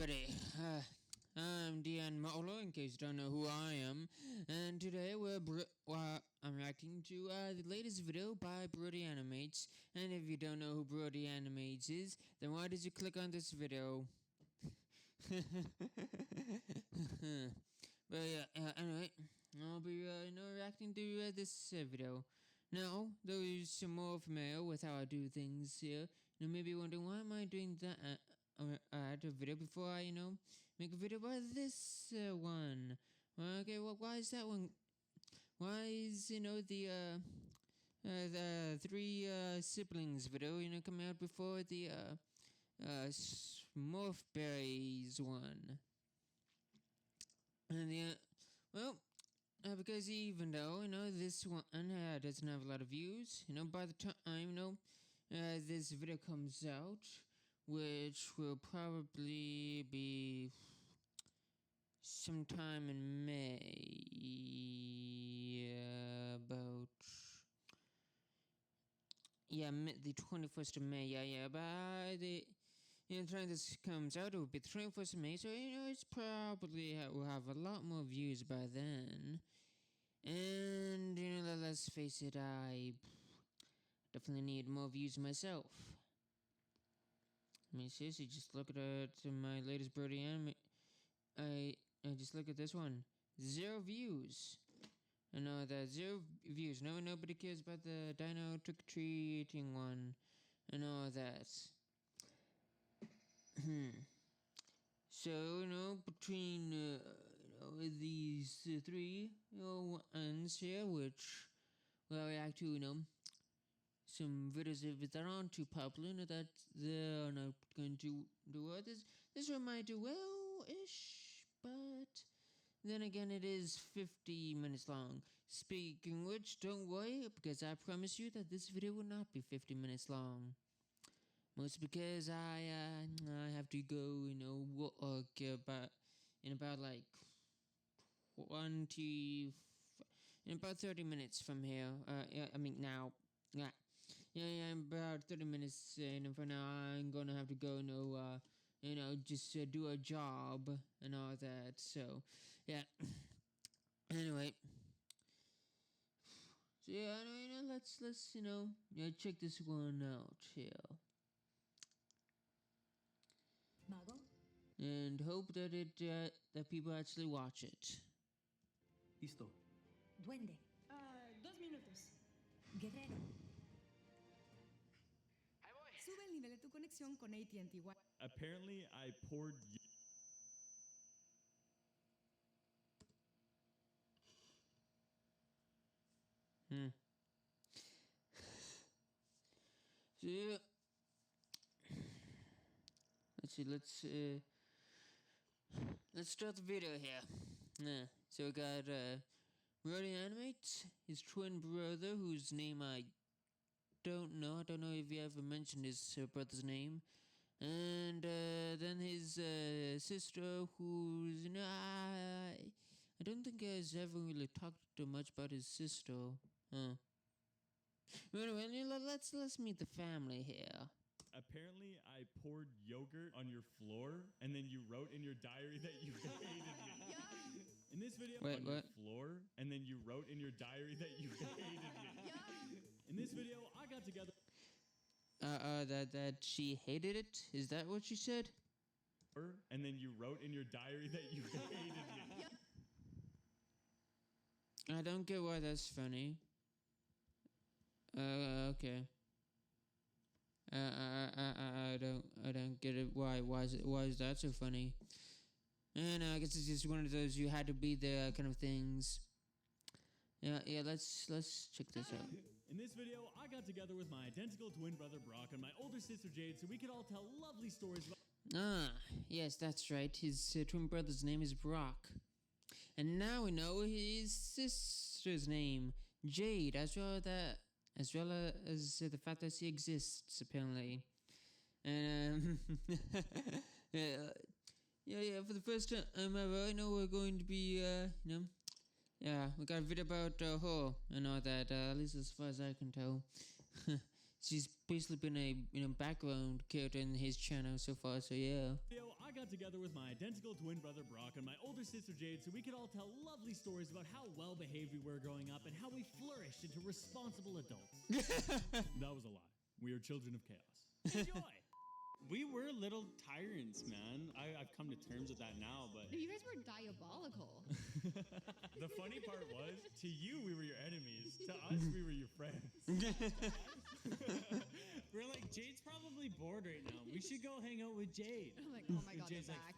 everybody, I'm Deanne Molo, in case you don't know who I am, and today I'm reacting to the latest video by BrodyAnimates, and if you don't know who BrodyAnimates is, then why did you click on this video? But yeah, anyway, I'll be reacting to this video. Now, those some more familiar with how I do things here, maybe wondering why am I doing that a video before I, make a video about this one. Okay, well, why is that one? Why is, the three siblings video, coming out before the Smurf Berries one? And because even though, this one doesn't have a lot of views, by the time, this video comes out, which will probably be sometime in May, the 21st of May, by the time this comes out, it will be the 21st of May, so, it's probably will have a lot more views by then, and, let's face it, I definitely need more views myself. I mean, seriously, just look at my latest Brody anime. I just look at this one. 0 views. I know that 0 views. Nobody cares about the dino trick-or-treating one. I know that. So, between, these 3, ones here, which will react to, some videos that aren't too popular, that they're not going to do well. This one might do well-ish, but then again, it is 50 minutes long. Speaking which, don't worry, because I promise you that this video will not be 50 minutes long. Mostly because I have to go, walk in about like 30 minutes from here. Now. Yeah, about 30 minutes, for now I'm gonna have to go, just do a job and all that, so, yeah. Anyway. So, yeah, let's check this one out here. ¿Mago? And hope that that people actually watch it. Listo. Duende. 2 minutos. Guerrero. Sube el nivel de tu conexión con AT&T. Apparently, I poured. So, yeah. Let's start the video here. So we got BrodyAnimates, his twin brother, whose name I don't know. I don't know if he ever mentioned his brother's name. And then his sister, who's, I don't think has ever really talked too much about his sister. Anyway, let's meet the family here. Apparently, I poured yogurt on your floor, and then you wrote in your diary that you hated me. In this video, your floor, and then you wrote in your diary that you hated me. In this video, I got together. That she hated it? Is that what she said? And then you wrote in your diary that you hated me. I don't get why that's funny. Okay. I don't get it. Why is that so funny? And I guess it's just one of those you had to be there kind of things. Yeah. Let's check this out. In this video, I got together with my identical twin brother Brock and my older sister Jade, so we could all tell lovely stories about. Yes, that's right. His twin brother's name is Brock, and now we know his sister's name, Jade, as well as the fact that she exists, apparently. And, for the first time ever, I know we're going to be, we got a video about her and all that, at least as far as I can tell. She's basically been a, background character in his channel so far, so yeah. I got together with my identical twin brother Brock and my older sister Jade so we could all tell lovely stories about how well behaved we were growing up and how we flourished into responsible adults. That was a lie. We are children of chaos. Enjoy! We were little tyrants, man. I've come to terms with that now, but... You guys were diabolical. The funny part was, to you, we were your enemies. To us, we were your friends. We're like, Jade's probably bored right now. We should go hang out with Jade. I'm like, oh my god, they're Jade's like, back.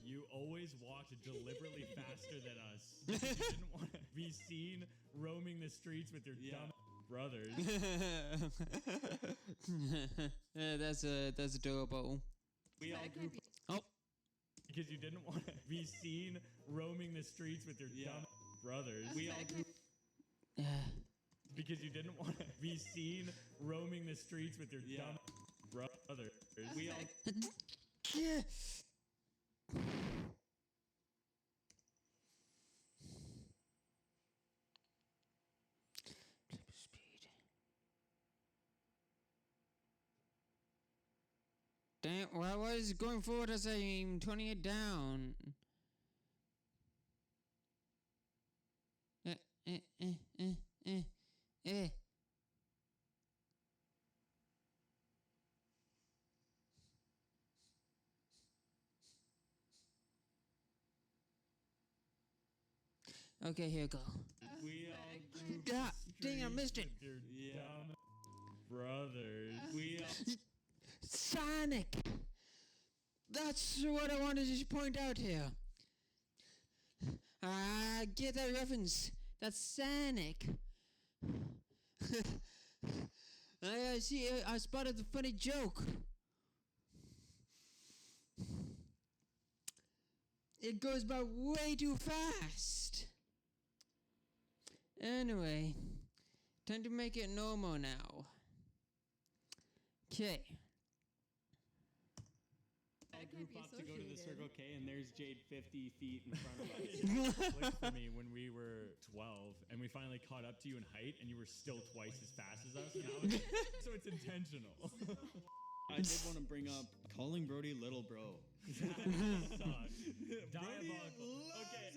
You always walked deliberately faster than us. You didn't want to be seen roaming the streets with your dumb brothers. That's adorable. We all grew... Oh. Because you didn't want to be seen roaming the streets with your dumb brothers. We all grew... Because you didn't want to be seen roaming the streets with your dumb brothers. We all... Speed. Damn, well, I was going forward as I'm turning it down. Okay, here we go. We all grew... God dang, I missed it. Your dumb brothers. We all... Sonic! That's what I wanted to point out here. I get that reference. That's Sonic. I see. I spotted the funny joke. It goes by way too fast. Anyway, time to make it normal now. Okay. All group up to go to the Circle K, and there's Jade 50 feet in front of us. Clicked for me when we were 12, and we finally caught up to you in height, and you were still twice as fast as us. So it's intentional. I did want to bring up calling Brody little bro. Diabolical. Okay.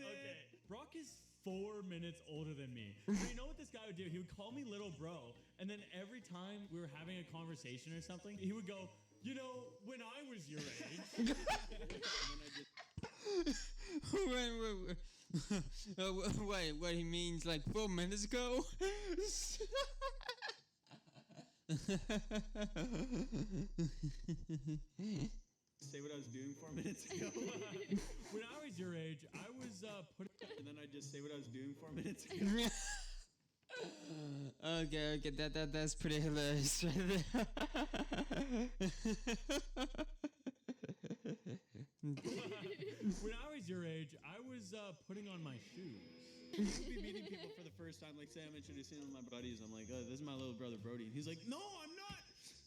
Brock is 4 minutes older than me. So you know what this guy would do? He would call me little bro, and then every time we were having a conversation or something, he would go, you know, when I was your age. Wait, what he means like 4 minutes ago? Say what I was doing 4 minutes ago. When I was your age, I was putting... And then I just say what I was doing 4 minutes ago. Okay, that's pretty hilarious right there. When I was your age, I was putting on my shoes. We'll be meeting people for the first time. Like, say I'm introducing them to my buddies. I'm like, oh, this is my little brother Brody. And he's like, no, I'm not.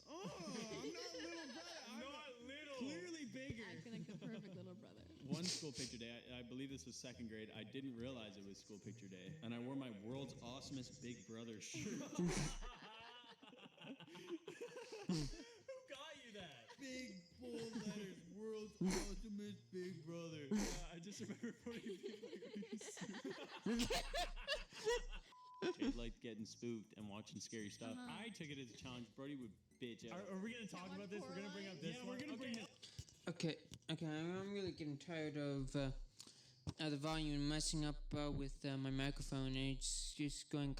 Oh, I'm not little brother. I'm not little. Clearly bigger. Acting like the perfect little brother. One school picture day, I believe this was second grade. I didn't realize it was school picture day. And I wore my world's awesomest Big Brother shirt. Who got you that? Big, bold letters. World's awesomest Big Brother. I just remember putting Jade liked getting spooked and watching scary stuff. I took it as a challenge. Brody would bitch out. Are we going to talk about this? We're going to bring up this one? We're going to bring it. Okay, I'm really getting tired of the volume messing up with my microphone. It's just going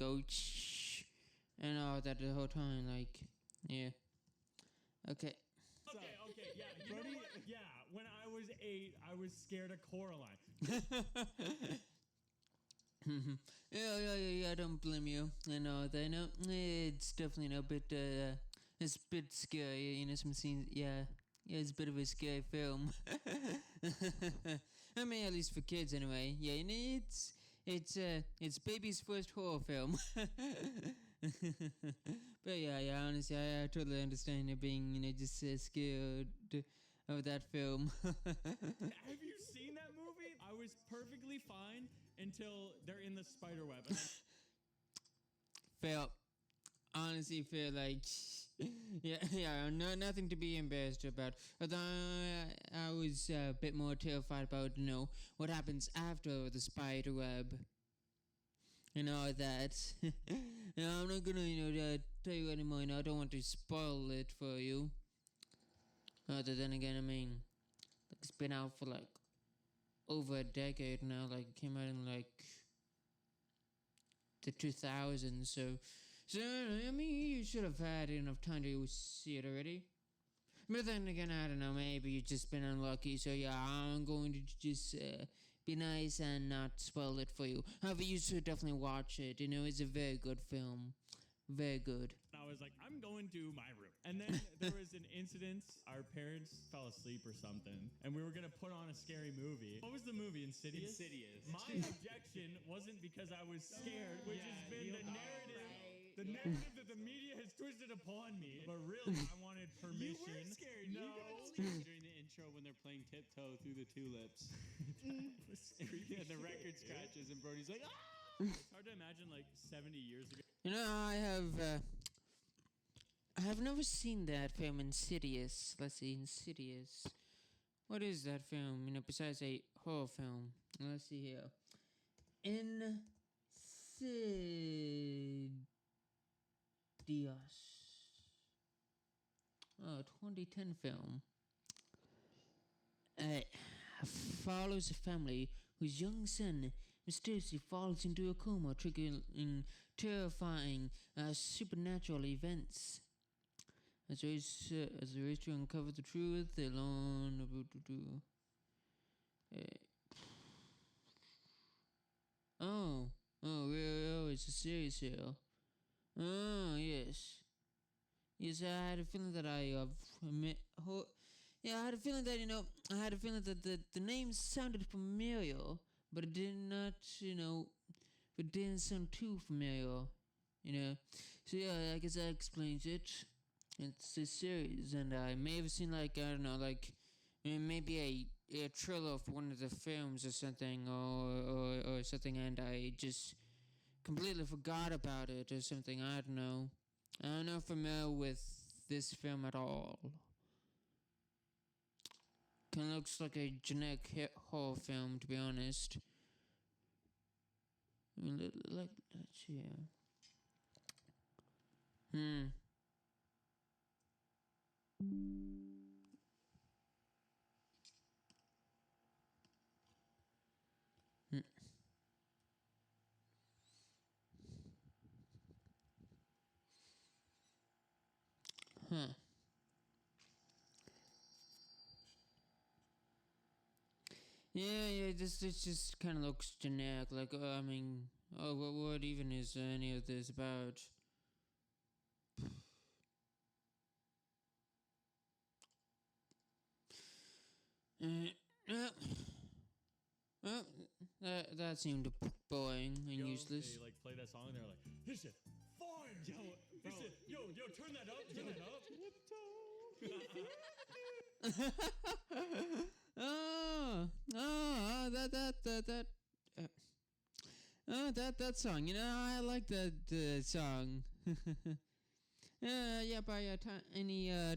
and all that the whole time. Like, yeah. Okay. Okay, yeah. You know what? Yeah, when I was 8, I was scared of Coraline. Yeah, I don't blame you. I know that. No, it's definitely a bit, it's a bit scary. You know, some scenes. Yeah, it's a bit of a scary film. I mean, at least for kids, anyway. Yeah, and it's baby's first horror film. But yeah, honestly, I totally understand you being, just scared of that film. Have you seen that movie? I was perfectly fine until they're in the spider web. Fail. honestly feel like, yeah, no, nothing to be embarrassed about. Although I was a bit more terrified about, what happens after the spider web. And all that. I'm not gonna, tell you anymore. I don't want to spoil it for you. Other than again, I mean, it's been out for like over a decade now. Like, it came out in like the 2000s. So I mean, you should have had enough time to see it already. But then again, I don't know. Maybe you've just been unlucky. So yeah, I'm going to just be nice and not spoil it for you. However, you should definitely watch it. It's a very good film. Very good. I was like, I'm going to my room. And then there was an incident. Our parents fell asleep or something, and we were going to put on a scary movie. What was the movie? Insidious? Insidious. My objection wasn't because I was scared, which has been the narrative. The narrative that the media has twisted upon me. But really, I wanted permission. You were scared. No. You got scared during the intro when they're playing Tiptoe Through the Tulips. Yeah, the record scratches, and Brody's like, ah! It's hard to imagine, like, 70 years ago. I have never seen that film, Insidious. Let's see, Insidious. What is that film? Besides a horror film. Let's see here. Insidious. Oh, 2010 film. Follows a family whose young son mysteriously falls into a coma, triggering terrifying supernatural events. As they race to uncover the truth, they learn it's a series here. Oh, yes. Yes, I had a feeling that I had a feeling that, I had a feeling that the name sounded familiar, but it did not, it didn't sound too familiar, So yeah, I guess that explains it. It's a series, and I may have seen, like, I don't know, like, maybe a trailer for one of the films or something, or something, and I just completely forgot about it or something, I don't know. I'm not familiar with this film at all. Kind of looks like a generic horror film, to be honest. I mean, let's see. Huh. Yeah, this just kind of looks generic. Like, I mean, what even is any of this about? That seemed boring and useless. They like play that song and they're like, "This shit fire!" Yo, turn that up, turn that up. That song. I like that song. Yeah, by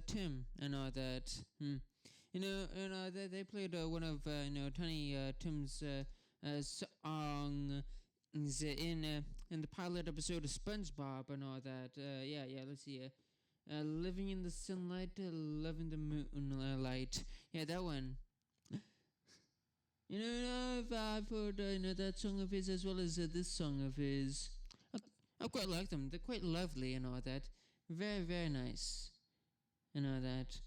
Tim and all that. They played one of Tiny Tim's song in the pilot episode of SpongeBob and all that. Yeah. Let's see. Living in the sunlight, loving the moonlight. Yeah, that one. I've heard that song of his as well as this song of his. I quite like them. They're quite lovely and all that. Very, very nice. And all that.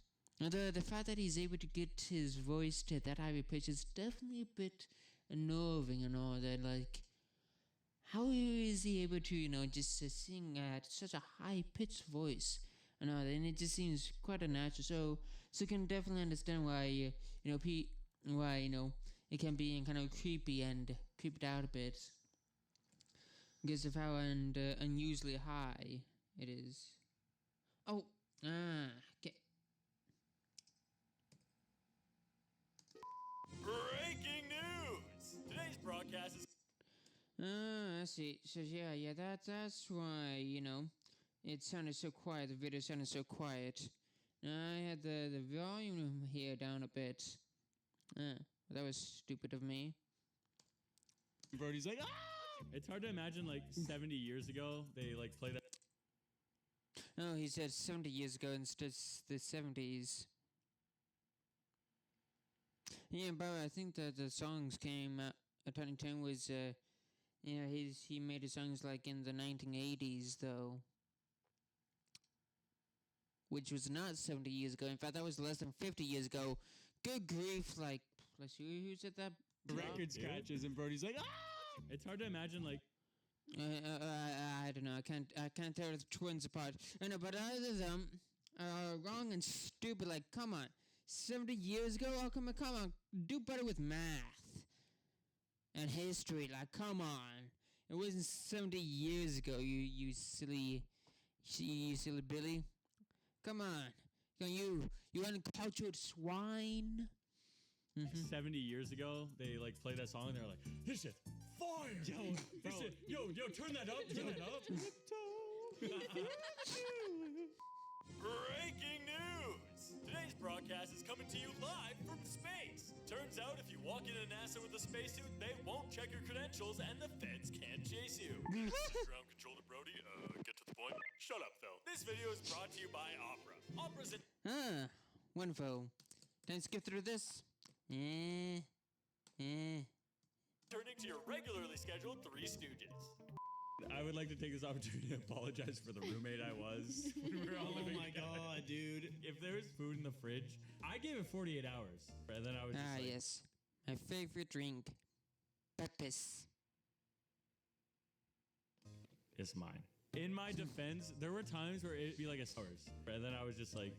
The fact that he's able to get his voice to that high pitch is definitely a bit unnerving and all that. Like, how is he able to, just sing at such a high pitched voice and all that? And it just seems quite unnatural. So you can definitely understand why, it can be kind of creepy and creeped out a bit because of how unusually high it is. Oh, okay. Breaking news! Today's broadcast is. I see. So yeah, that's why, it sounded so quiet. The video sounded so quiet. I had the volume here down a bit. That was stupid of me. Brody's like, ah! It's hard to imagine, like, 70 years ago, they, like, played that. Oh, he said 70 years ago instead of the 70s. Yeah, but I think that the songs came out. Tiny Tim was, he made his songs like in the 1980s, though. Which was not 70 years ago. In fact, that was less than 50 years ago. Good grief, like, let's see, who said that? Record scratches, and Brody's like, ah! It's hard to imagine, like, I don't know. I can't tear the twins apart. I know, but either of them are wrong and stupid. Like, come on, 70 years ago? Oh, come on, do better with math and history. Like, come on, it wasn't 70 years ago. You silly Billy. Come on, you uncultured swine. 70 years ago, they, like, played that song, and they're like, this shit fire! Yo, turn that up, Breaking news! Today's broadcast is coming to you live from space. Turns out if you walk into NASA with a spacesuit, they won't check your credentials and the feds can't chase you. Ground control to Brody, get to the point. Shut up, Phil. This video is brought to you by Opera. Opera's in... Wonderful. Don't skip through this. Turning to your regularly scheduled Three Stooges. I would like to take this opportunity to apologize for the roommate I was when we were all living together. Oh my god, dude. If there was food in the fridge, I gave it 48 hours. And then I was just like, yes. My favorite drink. Pepis. it's mine. In my defense, there were times where it'd be like a hours. And then I was just like,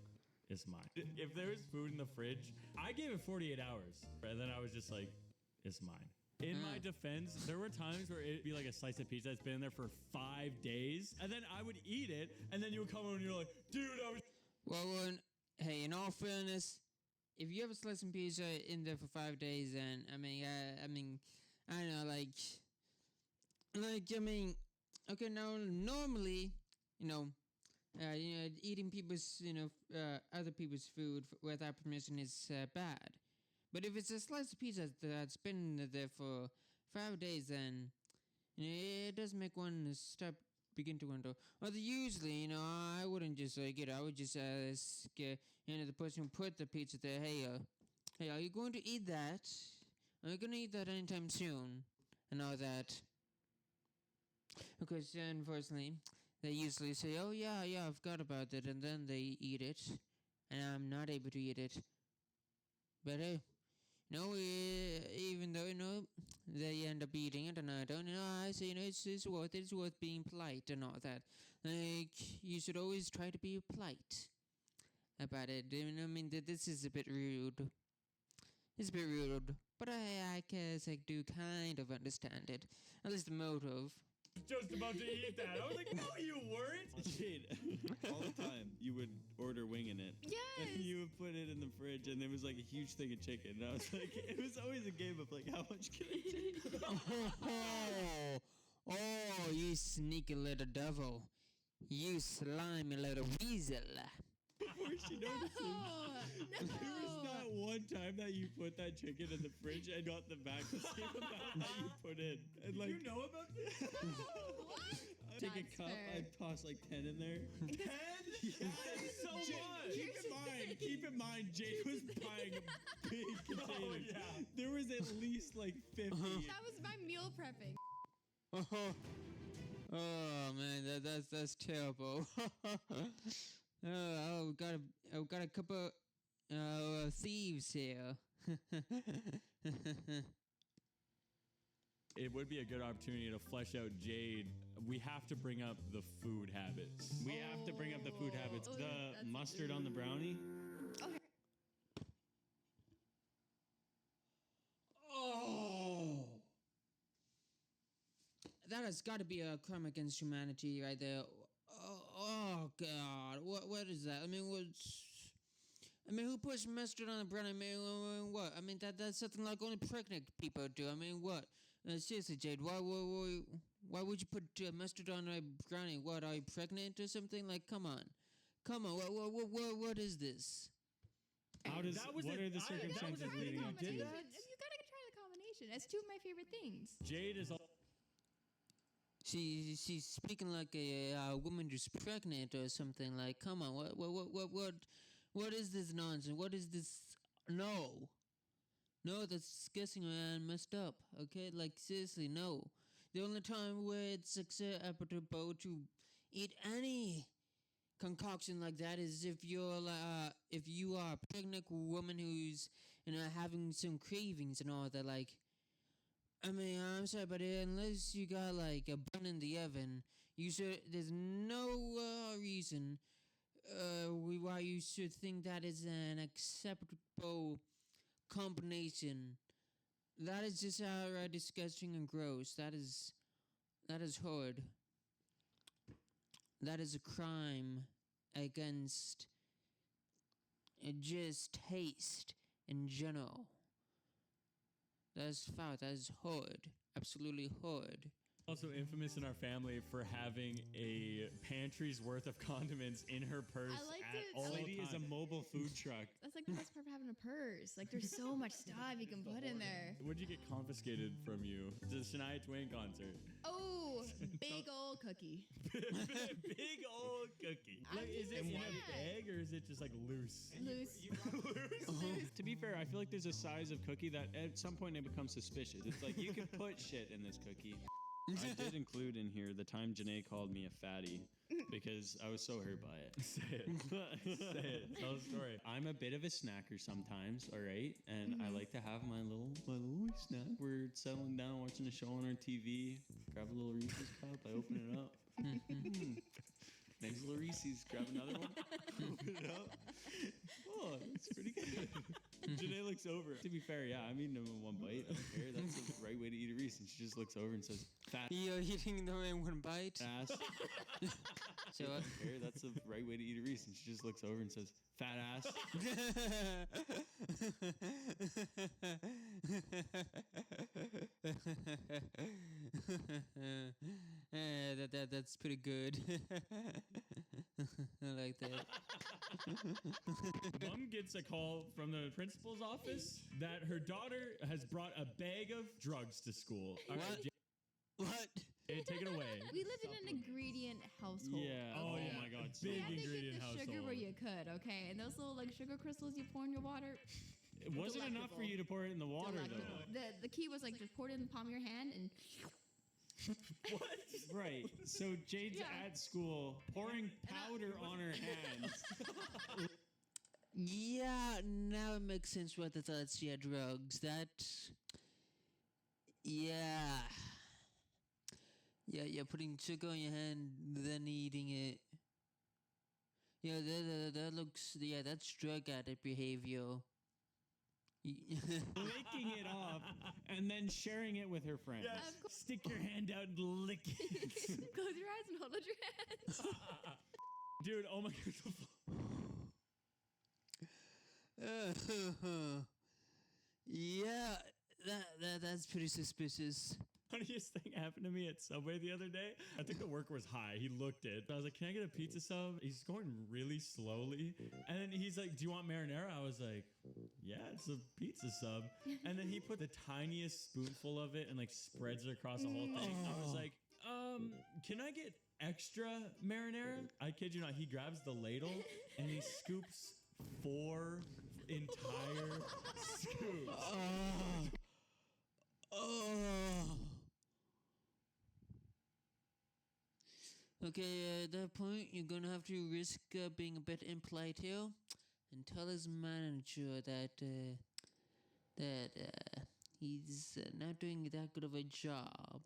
it's mine. If there was food in the fridge, I gave it 48 hours. And then I was just like, it's mine. In my defense, there were times where it'd be like a slice of pizza that's been in there for 5 days, and then I would eat it, and then you would come over and you're like, dude, I was... Well, hey, in all fairness, if you have a slice of pizza in there for 5 days, then, I don't know, okay, now, normally, eating people's, other people's food without permission is bad. But if it's a slice of pizza that's been there for 5 days, then it does make one begin to wonder. Although usually, I wouldn't just get it. I would just ask, the person who put the pizza there, hey, are you going to eat that? Are you going to eat that anytime soon? And all that. Because unfortunately, they usually say, oh yeah, I forgot about it, and then they eat it, and I'm not able to eat it. But hey. No, even though, they end up eating it, and I don't know, I say, it's worth being polite and all that. Like, you should always try to be polite about it. This is a bit rude. It's a bit rude, but I guess I do kind of understand it. At least the motive. Just about to eat that. I was like, no, you weren't. Jade, all the time, you would order winging it. Yes. And you would put it in the fridge, and there was like a huge thing of chicken. And I was like, it was always a game of like, how much can I take? Oh, you sneaky little devil. You slimy little weasel. Before she noticed him, there was not one time that you put that chicken in the fridge and got the back the same amount that you put in. And like, You know about this? I'd take a That's cup, fair. I'd toss like 10 in there. 10? That's so much. Keep in mind, Jade was buying a big container. Oh, yeah. There was at least like 50. That was my meal prepping. Oh man, that's terrible. I've got a couple thieves here. It would be a good opportunity to flesh out Jade. We have to bring up the food habits. We have to bring up the food habits. Oh, The that's- mustard on the brownie. Okay. Oh, that has got to be a crime against humanity right there. Oh God, what is that? Who puts mustard on the bread? What? That's something like only pregnant people do. What? Seriously, Jade, why would you put mustard on a brownie? What, are you pregnant or something? Like, come on. What is this? How does? That was What it. are the I- that was circumstances it. leading up to did this? that? You gotta try the combination. That's two of my favorite things. Jade is all. She's speaking like a woman who's pregnant or something. Like, come on, what is this nonsense? What is this? No, that's disgusting and messed up. Okay, like seriously, no. The only time where it's acceptable to eat any concoction like that is if you are a pregnant woman who's having some cravings and all that. Like, I mean, I'm sorry, but unless you got like a bun in the oven, there's no reason why you should think that is an acceptable combination. That is just outright disgusting and gross. That is horrid. That is a crime against just taste in general. That is foul. That is horrid. Absolutely horrid. Also infamous in our family for having a pantry's worth of condiments in her purse I like at it. all Lady is a times. mobile food truck. That's like the best part of having a purse. Like there's so much stuff you can put in there. What'd you get confiscated from you? The Shania Twain concert. Oh, big old cookie. Big old cookie. Like, is it in a bag or is it just like loose? Loose. To be fair, I feel like there's a size of cookie that at some point it becomes suspicious. It's like you can put shit in this cookie. I did include in here the time Janae called me a fatty because I was so hurt by it. Say it. Say it. Tell the story. I'm a bit of a snacker sometimes, all right? And I like to have my little snack. We're settling down, watching a show on our TV. Grab a little Reese's cup. I open it up. Nice little Reese's. Grab another one. Open it up. Oh, that's pretty good. Janae looks over. To be fair, yeah, I'm eating them in one bite. I don't care. That's the right way to eat a Reese. And she just looks over and says, "Fat You're eating them in one bite. ass." So, I don't care. That's the right way to eat a Reese. And she just looks over and says, "Fat ass." That's pretty good. I like that. Mom gets a call from the principal's office that her daughter has brought a bag of drugs to school. All right, What? What? Jay, take it away. We lived in an ingredient household. Yeah. Oh, Oh, yeah. my God. You Big had to get ingredient the household. sugar where you could, okay? And those little like sugar crystals you pour in your water. It wasn't enough for you to pour it in the water, Delectable. though. The key was like just pour it in the palm of your hand and What? Right. So Jade's Yeah. at school pouring powder on her hands. Yeah, now it makes sense what the thoughts. Yeah, drugs. That. Yeah. Yeah, putting sugar on your hand, then eating it. Yeah, that looks. Yeah, that's drug addict behavior. Licking it off and then sharing it with her friends. Yes. Stick your hand out and lick it. close your eyes and hold out your hands. Dude, oh my god. Yeah, that's pretty suspicious. Funniest thing happened to me at Subway the other day. I think the worker was high. He looked it. I was like, "Can I get a pizza sub?" He's going really slowly. And then he's like, "Do you want marinara?" I was like, "Yeah, it's a pizza sub." And then he put the tiniest spoonful of it and like spreads it across the whole thing. I was like, "Can I get extra marinara?" I kid you not. He grabs the ladle and he scoops 4 entire scoops. Okay, at that point, you're gonna have to risk being a bit impolite here and tell his manager that he's not doing that good of a job.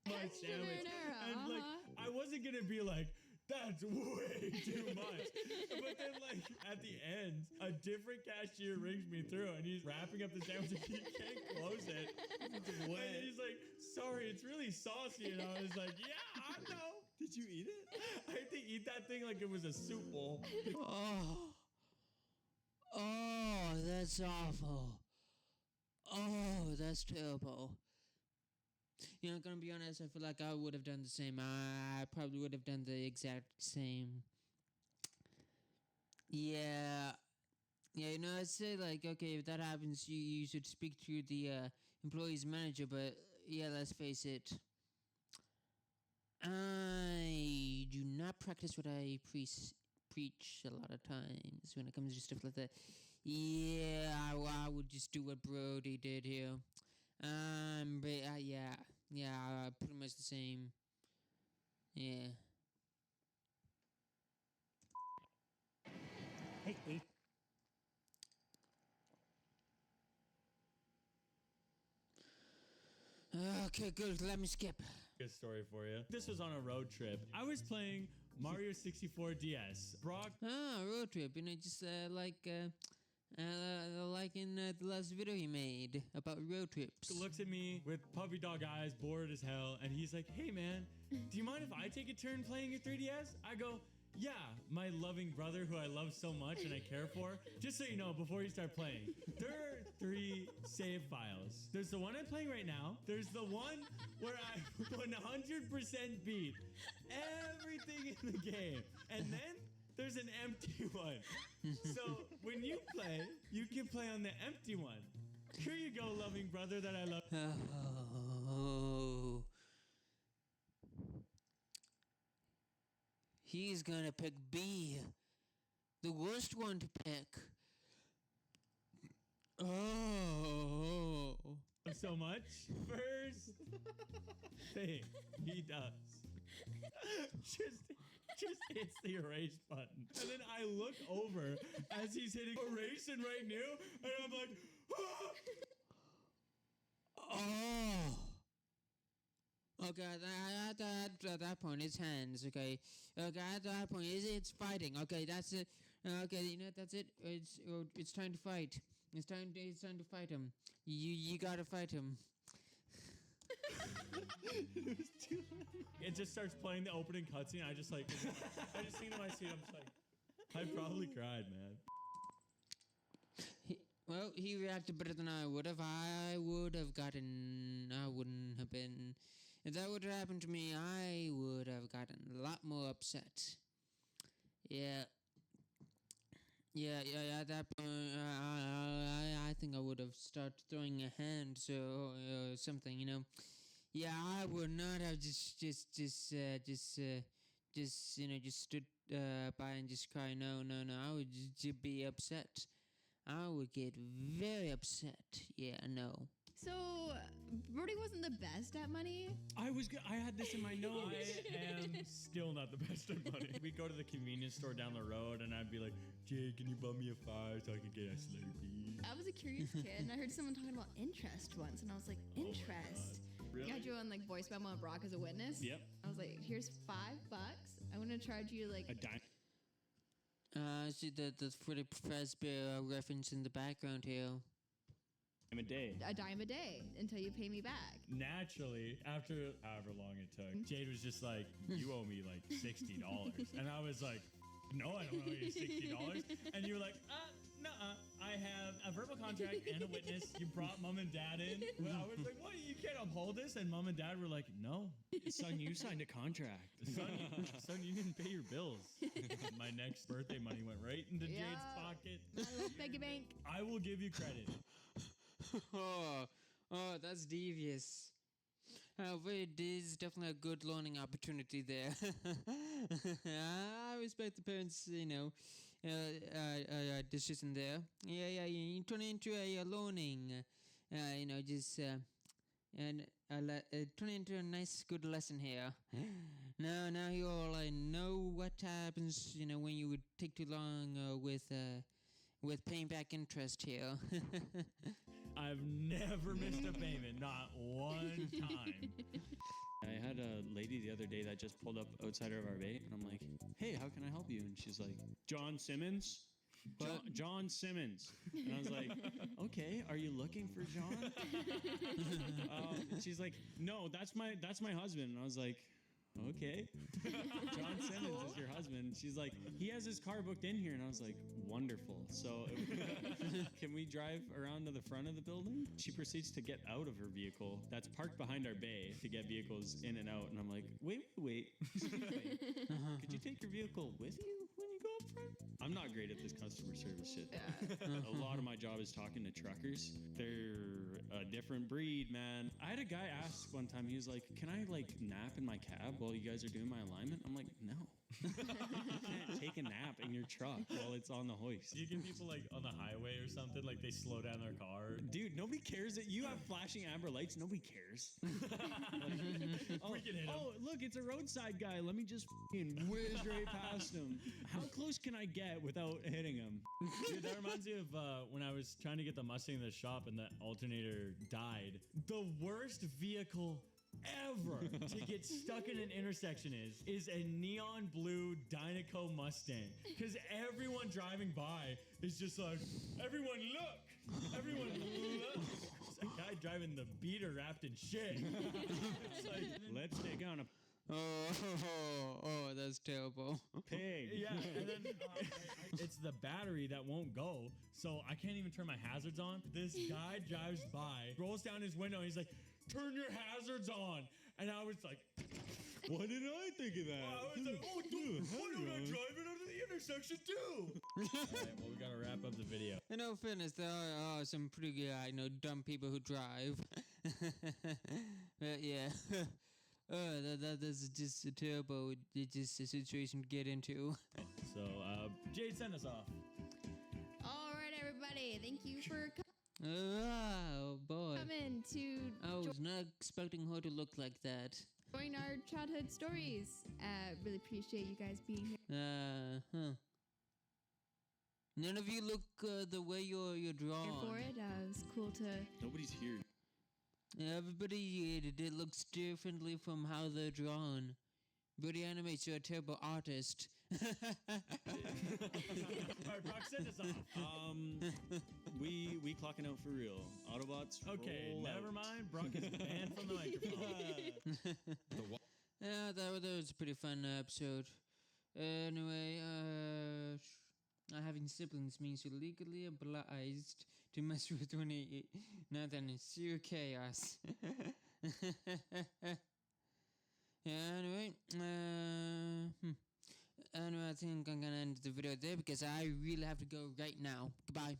My Extra sandwich. marinara, And like, I wasn't gonna be like, "That's way too much." But then, like, at the end, a different cashier rings me through and he's wrapping up the sandwich and he can't close it. And he's like, "Sorry, it's really saucy." And I was like, "Yeah, I know." Did you eat it? I had to eat that thing like it was a soup bowl. Oh, that's awful. Oh, that's terrible. You know, I'm gonna be honest, I feel like I would have done the same. I probably would have done the exact same. Yeah. Yeah, you know, I'd say, like, okay, if that happens, you should speak to the employee's manager, but yeah, let's face it. I do not practice what I preach a lot of times when it comes to stuff like that. Yeah, I would just do what Brody did here. But yeah, pretty much the same. Yeah. Hey, hey. Okay, good. Let me skip. Good story for you. This was on a road trip. I was playing Mario 64 DS. Brock. Road trip. You know, just like in the last video he made about road trips. Looks at me with puppy dog eyes, bored as hell, and he's like, "Hey man, do you mind if I take a turn playing your 3DS?" I go, "Yeah, my loving brother who I love so much and I care for. Just so you know, before you start playing, there are 3 save files. There's the one I'm playing right now. There's the one where I 100% beat everything in the game. And then there's an empty one. So when you play, you can play on the empty one. Here you go, loving brother that I love." Oh. He's gonna pick B. The worst one to pick. Oh. So much. First thing he does just hits the erase button. And then I look over as he's hitting erase and right new, and I'm like, Oh. Okay, at that point, it's hands, okay? Okay, at that point, it's fighting. Okay, that's it. Okay, you know, that's it. It's time to fight. It's time to fight him. You gotta fight him. It just starts playing the opening cutscene. I just think to my seat, I'm just like, I probably cried, man. He reacted better than I would have. I wouldn't have been. If that would have happened to me, I would have gotten a lot more upset. Yeah. At that point, I think I would have started throwing a hand, so something, you know. Yeah, I would not have just stood by and just cry. No. I would just be upset. I would get very upset. Yeah, no. So, Brody wasn't the best at money? I had this in my notes. I am still not the best at money. We'd go to the convenience store down the road, and I'd be like, "Jay, can you bum me a $5 so I can get a Slurpee?" I was a curious kid, and I heard someone talking about interest once, and I was like, interest? Really? I had you on like voice memo and Brock as a witness. Yep. I was like, here's $5. I'm going to charge you like A dime. I see the Freddy Fazbear reference in the background here. A day. a dime a day until you pay me back. Naturally, after however long it took, Jade was just like, "You owe me like $60." And I was like, "No, I don't owe you $60." And you were like, nuh-uh. I have a verbal contract and a witness. You brought mom and dad in. Well, I was like, "What? You can't uphold this?" And mom and dad were like, "No. Son, you signed a contract. Son, you didn't pay your bills." My next birthday money went right into Jade's pocket. My little piggy bank. I will give you credit. Oh, that's devious. However, it is definitely a good learning opportunity there. I respect the parents, decision there. Yeah, you turn it into a learning, turn it into a nice, good lesson here. Now you all know what happens, when you would take too long with paying back interest here. I've never missed a payment, not one time. I had a lady the other day that just pulled up outside of our bay, and I'm like, "Hey, how can I help you?" And she's like, "John Simmons?" John Simmons. And I was like, "Okay, are you looking for John?" She's like, "No, that's my husband." And I was like, okay. John Simmons is your husband. She's like, he has his car booked in here. And I was like, wonderful. So can we drive around to the front of the building? She proceeds to get out of her vehicle that's parked behind our bay to get vehicles in and out. And I'm like, wait. Could you take your vehicle with you when you go up front? I'm not great at this customer service shit. A lot of my job is talking to truckers. They're a different breed, man. I had a guy ask one time, he was like, can I like nap in my cab while you guys are doing my alignment? I'm like, no. You can't take a nap in your truck while it's on the hoist. Do you get people like on the highway or something, like they slow down their car? Dude, nobody cares that you have flashing amber lights. Nobody cares. We can hit him. Oh, look, it's a roadside guy. Let me just whiz right past him. How close can I get without hitting him? Dude, that reminds me of when I was trying to get the Mustang in the shop and the alternator died. The worst vehicle ever to get stuck in an intersection is a neon blue Dynaco Mustang, because everyone driving by is just like, everyone look, it's a guy driving the beater wrapped in shit. It's like, Let's take on a Oh, that's terrible. pig. yeah, and then it's the battery that won't go, so I can't even turn my hazards on. This guy drives by, rolls down his window, and he's like, turn your hazards on. And I was like, What did I think of that? I was like, oh, dude, why don't I drive it under the intersection too? All right, well, we gotta wrap up the video. In all fairness, there are some pretty good, dumb people who drive. But yeah, that's just a terrible, just a situation to get into. So, Jade, send us off. All right, everybody. Thank you for Oh boy, coming to I was not expecting her to look like that. join our childhood stories. Really appreciate you guys being here. None of you look the way you're drawn. Here for it. It was cool to. Nobody's here. Everybody it looks differently from how they're drawn. BrodyAnimates, you're a terrible artist. All right, Brock, send us off. We clocking out for real. Autobots. Okay, roll never out. mind. Brock is banned from the microphone. Yeah, that was a pretty fun episode. Anyway, having siblings means you're legally obliged to mess with 28. Now then, it's sheer chaos. Yeah, anyway, anyway, I think I'm gonna end the video there because I really have to go right now. Goodbye.